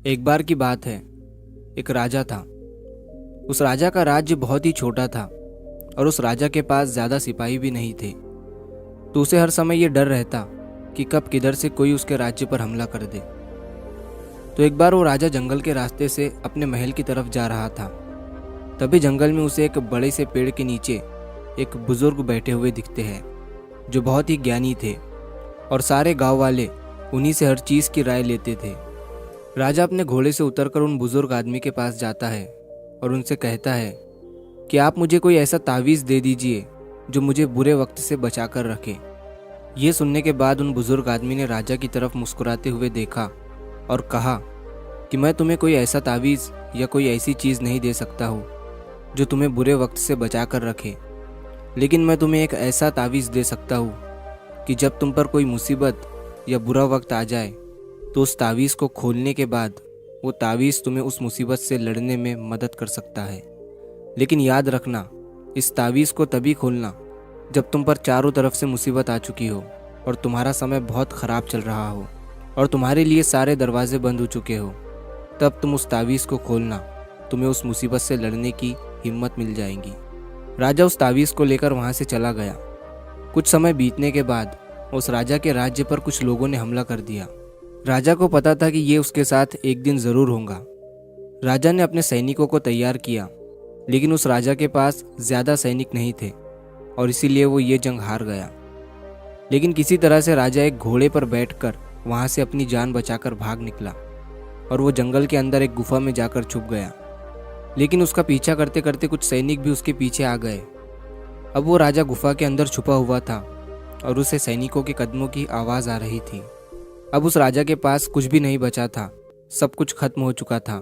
एक बार की बात है। एक राजा था। उस राजा का राज्य बहुत ही छोटा था और उस राजा के पास ज़्यादा सिपाही भी नहीं थे। तो उसे हर समय ये डर रहता कि कब किधर से कोई उसके राज्य पर हमला कर दे। तो एक बार वो राजा जंगल के रास्ते से अपने महल की तरफ जा रहा था। तभी जंगल में उसे एक बड़े से पेड़ के नीचे एक बुजुर्ग बैठे हुए दिखते हैं, जो बहुत ही ज्ञानी थे और सारे गांव वाले उन्हीं से हर चीज़ की राय लेते थे। राजा अपने घोड़े से उतरकर उन बुजुर्ग आदमी के पास जाता है और उनसे कहता है कि आप मुझे कोई ऐसा तावीज़ दे दीजिए जो मुझे बुरे वक्त से बचा कर रखे। ये सुनने के बाद उन बुजुर्ग आदमी ने राजा की तरफ मुस्कुराते हुए देखा और कहा कि मैं तुम्हें कोई ऐसा तावीज़ या कोई ऐसी चीज़ नहीं दे सकता हूँ जो तुम्हें बुरे वक्त से बचा कर रखे, लेकिन मैं तुम्हें एक ऐसा तावीज़ दे सकता हूँ कि जब तुम पर कोई मुसीबत या बुरा वक्त आ जाए तो उस तावीज़ को खोलने के बाद वो तावीज़ तुम्हें उस मुसीबत से लड़ने में मदद कर सकता है। लेकिन याद रखना, इस तावीज़ को तभी खोलना जब तुम पर चारों तरफ से मुसीबत आ चुकी हो और तुम्हारा समय बहुत ख़राब चल रहा हो और तुम्हारे लिए सारे दरवाजे बंद हो चुके हो। तब तुम उस तावीज़ को खोलना, तुम्हें उस मुसीबत से लड़ने की हिम्मत मिल जाएगी। राजा उस तावीज़ को लेकर वहाँ से चला गया। कुछ समय बीतने के बाद उस राजा के राज्य पर कुछ लोगों ने हमला कर दिया। राजा को पता था कि ये उसके साथ एक दिन ज़रूर होगा। राजा ने अपने सैनिकों को तैयार किया, लेकिन उस राजा के पास ज़्यादा सैनिक नहीं थे और इसीलिए वो ये जंग हार गया। लेकिन किसी तरह से राजा एक घोड़े पर बैठकर वहाँ से अपनी जान बचाकर भाग निकला और वो जंगल के अंदर एक गुफा में जाकर छुप गया। लेकिन उसका पीछा करते करते कुछ सैनिक भी उसके पीछे आ गए। अब वो राजा गुफा के अंदर छुपा हुआ था और उसे सैनिकों के कदमों की आवाज़ आ रही थी। अब उस राजा के पास कुछ भी नहीं बचा था, सब कुछ खत्म हो चुका था।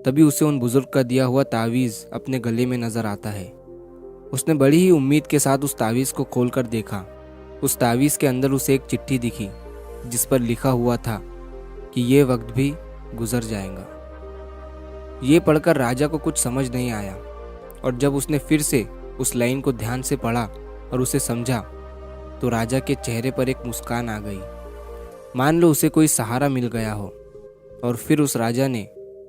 तभी उसे उन बुजुर्ग का दिया हुआ तावीज़ अपने गले में नजर आता है। उसने बड़ी ही उम्मीद के साथ उस तावीज़ को खोलकर देखा। उस तावीज़ के अंदर उसे एक चिट्ठी दिखी जिस पर लिखा हुआ था कि ये वक्त भी गुजर जाएगा। ये पढ़कर राजा को कुछ समझ नहीं आया और जब उसने फिर से उस लाइन को ध्यान से पढ़ा और उसे समझा तो राजा के चेहरे पर एक मुस्कान आ गई। मान लो उसे कोई सहारा मिल गया हो। और फिर उस राजा ने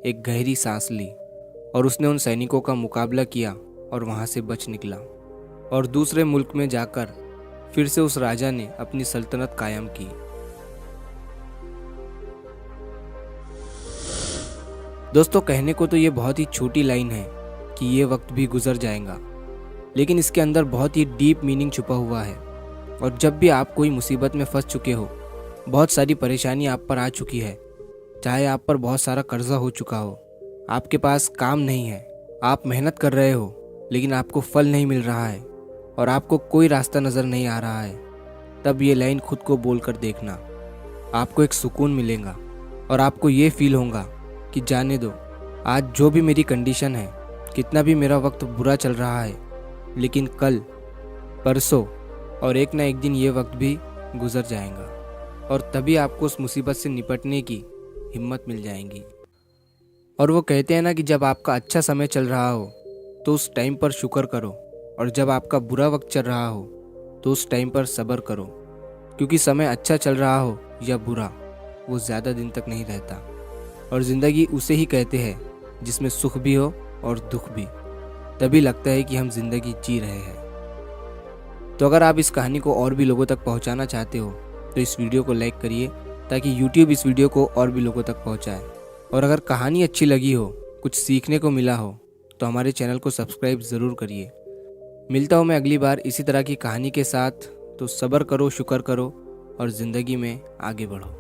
एक गहरी सांस ली और उसने उन सैनिकों का मुकाबला किया और वहां से बच निकला और दूसरे मुल्क में जाकर फिर से उस राजा ने अपनी सल्तनत कायम की। दोस्तों, कहने को तो ये बहुत ही छोटी लाइन है कि ये वक्त भी गुजर जाएगा, लेकिन इसके अंदर बहुत ही डीप मीनिंग छुपा हुआ है। और जब भी आप कोई मुसीबत में फंस चुके हो, बहुत सारी परेशानी आप पर आ चुकी है, चाहे आप पर बहुत सारा कर्जा हो चुका हो, आपके पास काम नहीं है, आप मेहनत कर रहे हो लेकिन आपको फल नहीं मिल रहा है और आपको कोई रास्ता नज़र नहीं आ रहा है, तब ये लाइन खुद को बोलकर देखना। आपको एक सुकून मिलेगा और आपको ये फील होगा कि जाने दो, आज जो भी मेरी कंडीशन है, कितना भी मेरा वक्त बुरा चल रहा है, लेकिन कल, परसों और एक ना एक दिन ये वक्त भी गुजर जाएगा और तभी आपको उस मुसीबत से निपटने की हिम्मत मिल जाएगी। और वो कहते हैं ना कि जब आपका अच्छा समय चल रहा हो तो उस टाइम पर शुक्र करो और जब आपका बुरा वक्त चल रहा हो तो उस टाइम पर सब्र करो, क्योंकि समय अच्छा चल रहा हो या बुरा, वो ज़्यादा दिन तक नहीं रहता। और ज़िंदगी उसे ही कहते हैं जिसमें सुख भी हो और दुख भी, तभी लगता है कि हम ज़िंदगी जी रहे हैं। तो अगर आप इस कहानी को और भी लोगों तक पहुंचाना चाहते हो तो इस वीडियो को लाइक करिए ताकि YouTube इस वीडियो को और भी लोगों तक पहुंचाए। और अगर कहानी अच्छी लगी हो, कुछ सीखने को मिला हो, तो हमारे चैनल को सब्सक्राइब ज़रूर करिए। मिलता हूँ मैं अगली बार इसी तरह की कहानी के साथ। तो सब्र करो, शुक्र करो और ज़िंदगी में आगे बढ़ो।